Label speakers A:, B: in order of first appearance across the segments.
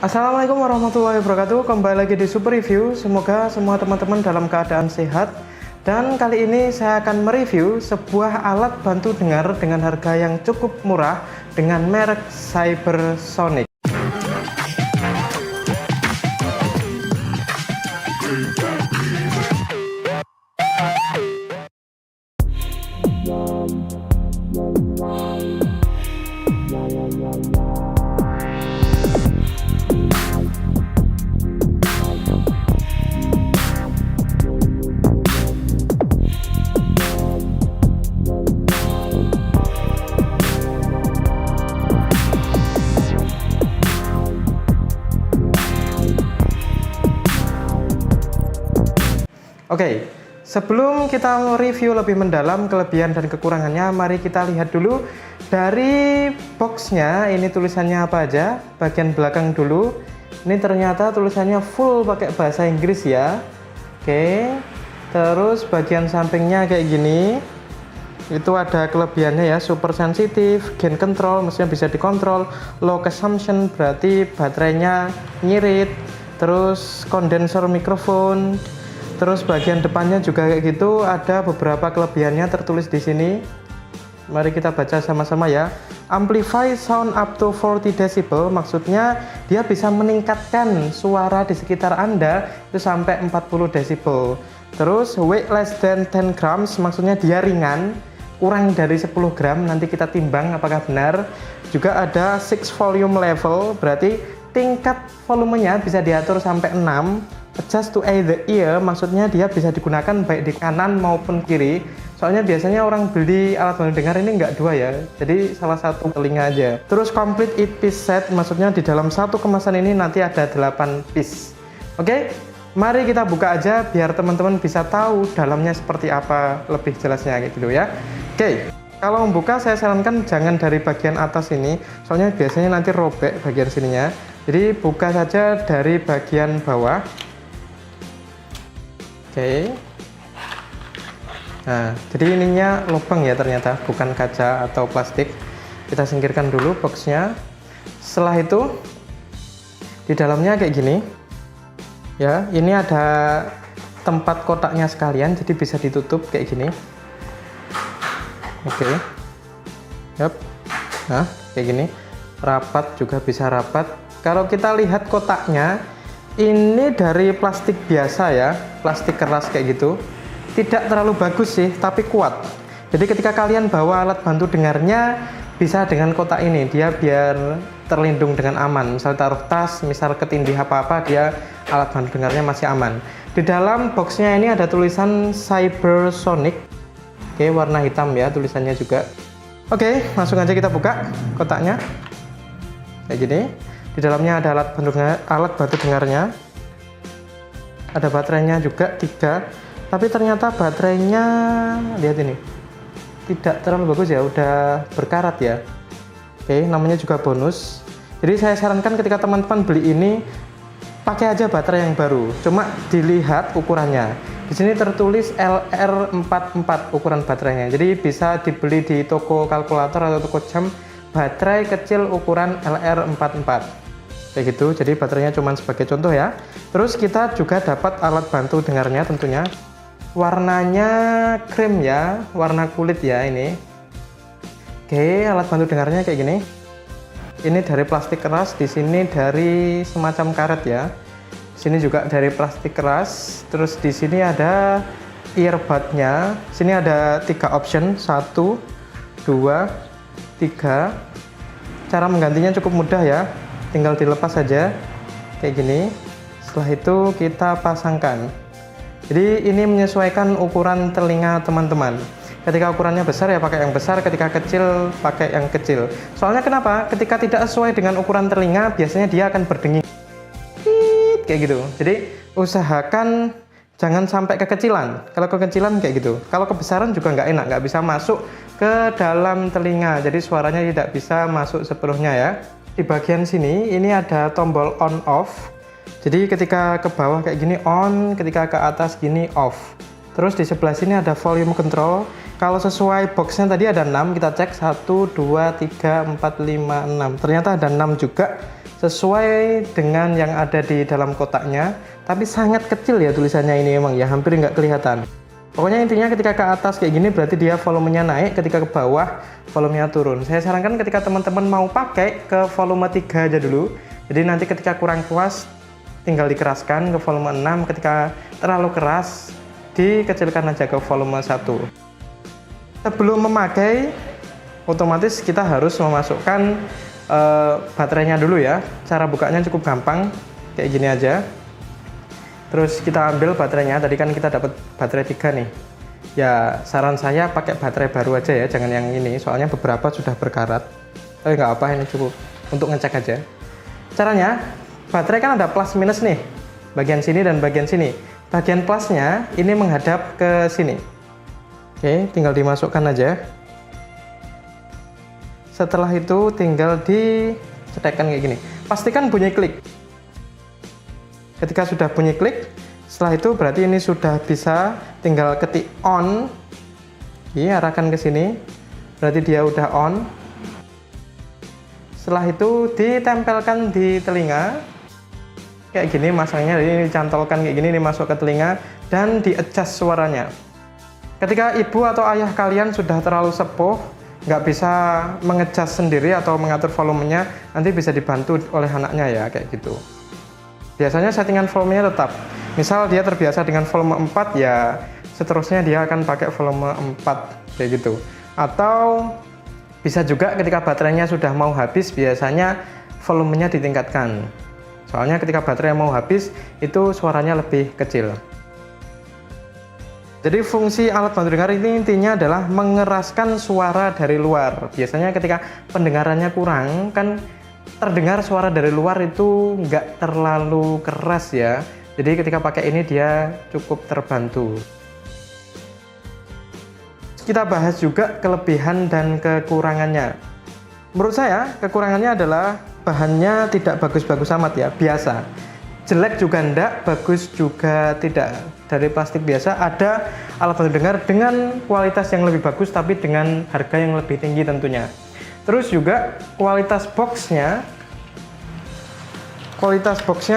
A: Assalamualaikum warahmatullahi wabarakatuh. Kembali lagi di Super Review. Semoga semua teman-teman dalam keadaan sehat. Dan kali ini saya akan mereview sebuah alat bantu dengar dengan harga yang cukup murah dengan merek Cybersonic. Oke, sebelum kita review lebih mendalam kelebihan dan kekurangannya, mari kita lihat dulu dari boxnya. Ini tulisannya apa aja? Bagian belakang dulu. Ini ternyata tulisannya full pakai bahasa Inggris ya. Oke, terus bagian sampingnya kayak gini. Itu ada kelebihannya ya, super sensitif, gain control, maksudnya bisa dikontrol, low consumption berarti baterainya nyirit, terus condenser mikrofon. Terus bagian depannya juga kayak gitu, ada beberapa kelebihannya tertulis di sini. Mari kita baca sama-sama ya. Amplify sound up to 40 decibel, maksudnya dia bisa meningkatkan suara di sekitar Anda itu sampai 40 decibel. Terus weight less than 10 grams, maksudnya dia ringan, kurang dari 10 gram, nanti kita timbang apakah benar. Juga ada 6 volume level, berarti tingkat volumenya bisa diatur sampai 6. Adjust to either ear, maksudnya dia bisa digunakan baik di kanan maupun kiri. Soalnya biasanya orang beli alat bantu dengar ini nggak dua ya, jadi salah satu telinga aja. Terus complete 8 piece set, maksudnya di dalam satu kemasan ini nanti ada 8 piece. Oke, mari kita buka aja biar teman-teman bisa tahu dalamnya seperti apa lebih jelasnya gitu ya. Oke, kalau membuka saya sarankan jangan dari bagian atas ini, soalnya biasanya nanti robek bagian sininya. Jadi buka saja dari bagian bawah. Oke. Nah, jadi ininya lubang ya ternyata, bukan kaca atau plastik. Kita singkirkan dulu boxnya. Setelah itu di dalamnya kayak gini. Ya, ini ada tempat kotaknya sekalian, jadi bisa ditutup kayak gini. Oke. Yap. Nah, kayak gini. Rapat juga bisa rapat. Kalau kita lihat kotaknya, ini dari plastik biasa ya, plastik keras kayak gitu. Tidak terlalu bagus sih, tapi kuat. Jadi ketika kalian bawa alat bantu dengarnya, bisa dengan kotak ini, dia biar terlindung dengan aman. Misal taruh tas, misal ketindih apa-apa, dia alat bantu dengarnya masih aman. Di dalam boxnya ini ada tulisan Cybersonic. Oke, warna hitam ya tulisannya juga. Oke, langsung aja kita buka kotaknya. Kayak gini. Di dalamnya ada alat bantu dengarnya. Ada baterainya juga 3. Tapi ternyata baterainya, lihat ini, tidak terlalu bagus ya, udah berkarat ya. Oke, namanya juga bonus. Jadi saya sarankan ketika teman-teman beli ini, pakai aja baterai yang baru. Cuma dilihat ukurannya. Di sini tertulis LR44 ukuran baterainya. Jadi bisa dibeli di toko kalkulator atau toko jam. Baterai kecil ukuran LR44 kayak gitu, jadi baterainya cuma sebagai contoh ya. Terus kita juga dapat alat bantu dengarnya tentunya. Warnanya krem ya, warna kulit ya ini. Oke, alat bantu dengarnya kayak gini. Ini dari plastik keras, di sini dari semacam karet ya. Sini juga dari plastik keras. Terus di sini ada earbudnya. Sini ada 3 option, 1, 2, 3. Cara menggantinya cukup mudah ya, tinggal dilepas saja kayak gini. Setelah itu kita pasangkan. Jadi ini menyesuaikan ukuran telinga teman-teman. Ketika ukurannya besar ya pakai yang besar, ketika kecil pakai yang kecil. Soalnya kenapa? Ketika tidak sesuai dengan ukuran telinga, biasanya dia akan berdenging kayak gitu. Jadi usahakan jangan sampai kekecilan. Kalau kekecilan kayak gitu. Kalau kebesaran juga nggak enak, nggak bisa masuk ke dalam telinga. Jadi suaranya tidak bisa masuk sepenuhnya ya. Di bagian sini ini ada tombol on off. Jadi ketika ke bawah kayak gini on, ketika ke atas gini off. Terus di sebelah sini ada volume control. Kalau sesuai boxnya tadi ada 6, kita cek 1, 2, 3, 4, 5, 6. Ternyata ada 6 juga. sesuai dengan yang ada di dalam kotaknya, tapi sangat kecil ya tulisannya ini emang ya, hampir nggak kelihatan. Pokoknya intinya ketika ke atas kayak gini berarti dia volumenya naik, ketika ke bawah volumenya turun. Saya sarankan ketika teman-teman mau pakai ke volume 3 aja dulu. Jadi nanti ketika kurang puas tinggal dikeraskan ke volume 6, ketika terlalu keras dikecilkan aja ke volume 1. Sebelum memakai otomatis kita harus memasukkan baterainya dulu ya. Cara bukanya cukup gampang, kayak gini aja. Terus kita ambil baterainya, tadi kan kita dapat baterai 3 nih. Ya saran saya pakai baterai baru aja ya, jangan yang ini, soalnya beberapa sudah berkarat. Tapi nggak apa, ini cukup untuk ngecek aja. Caranya, baterai kan ada plus minus nih, bagian sini dan bagian sini. Bagian plusnya ini menghadap ke sini. Oke, tinggal dimasukkan aja. Setelah itu tinggal dicetekkan kayak gini. Pastikan bunyi klik. Ketika sudah bunyi klik, setelah itu berarti ini sudah bisa, tinggal ketik on. Ini arahkan ke sini, berarti dia udah on. Setelah itu ditempelkan di telinga, kayak gini masangnya, ini dicantolkan kayak gini, ini masuk ke telinga dan di-adjust suaranya. Ketika ibu atau ayah kalian sudah terlalu sepuh, nggak bisa mengadjust sendiri atau mengatur volumenya, nanti bisa dibantu oleh anaknya ya, kayak gitu. Biasanya settingan volumenya tetap. Misal dia terbiasa dengan volume 4, ya seterusnya dia akan pakai volume 4, kayak gitu. Atau bisa juga ketika baterainya sudah mau habis, biasanya volumenya ditingkatkan. Soalnya ketika baterai mau habis, itu suaranya lebih kecil. Jadi fungsi alat bantu dengar ini intinya adalah mengeraskan suara dari luar. Biasanya ketika pendengarannya kurang, kan terdengar suara dari luar itu nggak terlalu keras ya. Jadi ketika pakai ini dia cukup terbantu. Kita bahas juga kelebihan dan kekurangannya. Menurut saya kekurangannya adalah bahannya tidak bagus-bagus amat ya, biasa. Jelek juga enggak, bagus juga tidak. Dari plastik biasa ada alat bantu dengar dengan kualitas yang lebih bagus tapi dengan harga yang lebih tinggi tentunya. Terus juga kualitas boxnya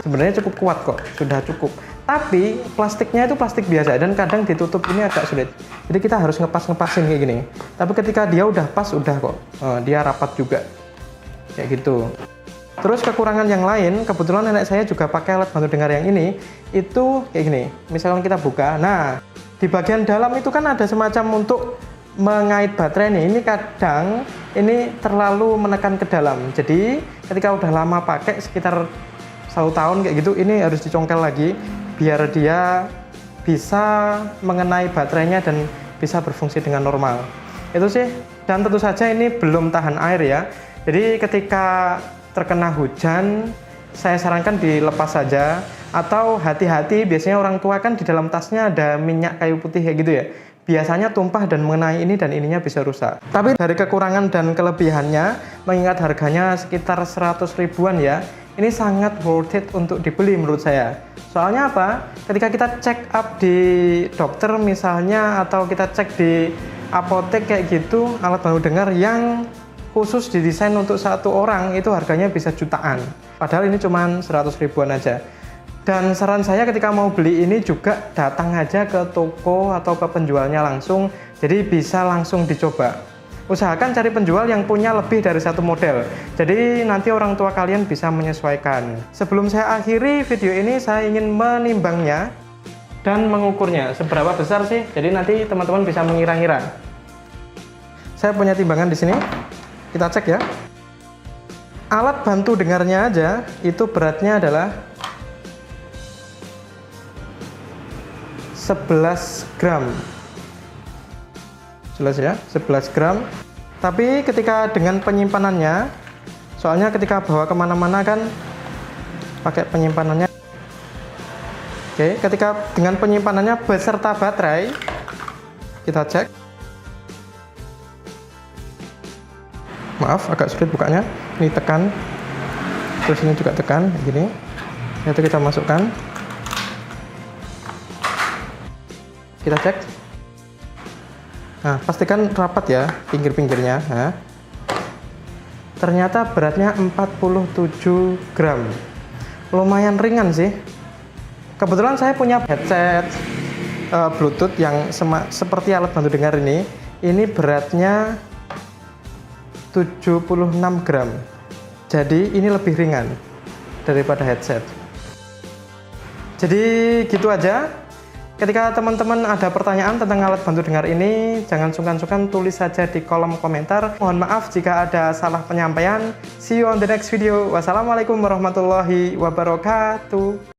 A: sebenarnya cukup kuat kok, sudah cukup. Tapi plastiknya itu plastik biasa dan kadang ditutup ini agak sulit. Jadi kita harus ngepas-ngepasin kayak gini. Tapi ketika dia udah pas, udah kok. Dia rapat juga. Kayak gitu. Terus kekurangan yang lain, kebetulan nenek saya juga pakai alat bantu dengar yang ini, itu kayak gini. Misalkan kita buka, nah di bagian dalam itu kan ada semacam untuk mengait baterai nih. Ini kadang ini terlalu menekan ke dalam. Jadi ketika udah lama pakai sekitar 1 tahun kayak gitu, ini harus dicongkel lagi biar dia bisa mengenai baterainya dan bisa berfungsi dengan normal. Itu sih. Dan tentu saja ini belum tahan air ya. Jadi ketika terkena hujan, saya sarankan dilepas saja. Atau hati-hati, biasanya orang tua kan di dalam tasnya ada minyak kayu putih kayak gitu ya. Biasanya tumpah dan mengenai ini dan ininya bisa rusak. Tapi dari kekurangan dan kelebihannya, mengingat harganya sekitar 100 ribuan ya, ini sangat worth it untuk dibeli menurut saya. Soalnya apa? Ketika kita check up di dokter misalnya, atau kita cek di apotek kayak gitu, alat bantu dengar yang khusus didesain untuk 1 orang itu harganya bisa jutaan. Padahal ini cuma 100 ribuan aja. Dan saran saya ketika mau beli ini juga datang aja ke toko atau ke penjualnya langsung, jadi bisa langsung dicoba. Usahakan cari penjual yang punya lebih dari 1 model, jadi nanti orang tua kalian bisa menyesuaikan. Sebelum saya akhiri video ini, saya ingin menimbangnya dan mengukurnya seberapa besar sih, jadi nanti teman-teman bisa mengira-ngira. Saya punya timbangan di sini, kita cek ya. Alat bantu dengarnya aja itu beratnya adalah 11 gram. Jelas ya, 11 gram. Tapi ketika dengan penyimpanannya, soalnya ketika bawa kemana-mana kan pakai penyimpanannya. Oke, ketika dengan penyimpanannya beserta baterai, kita cek. Maaf, agak sulit bukanya. Ini tekan, terus ini juga tekan, gini. Itu kita masukkan. Kita cek. Nah, pastikan rapat ya pinggir-pinggirnya. Nah. ternyata beratnya 47 gram. Lumayan ringan sih. Kebetulan saya punya headset Bluetooth yang seperti alat bantu dengar ini. Ini beratnya 76 gram. Jadi ini lebih ringan daripada headset. Jadi gitu aja. Ketika teman-teman ada pertanyaan tentang alat bantu dengar ini, jangan sungkan-sungkan tulis saja di kolom komentar. Mohon maaf jika ada salah penyampaian. See you on the next video. Wassalamualaikum warahmatullahi wabarakatuh.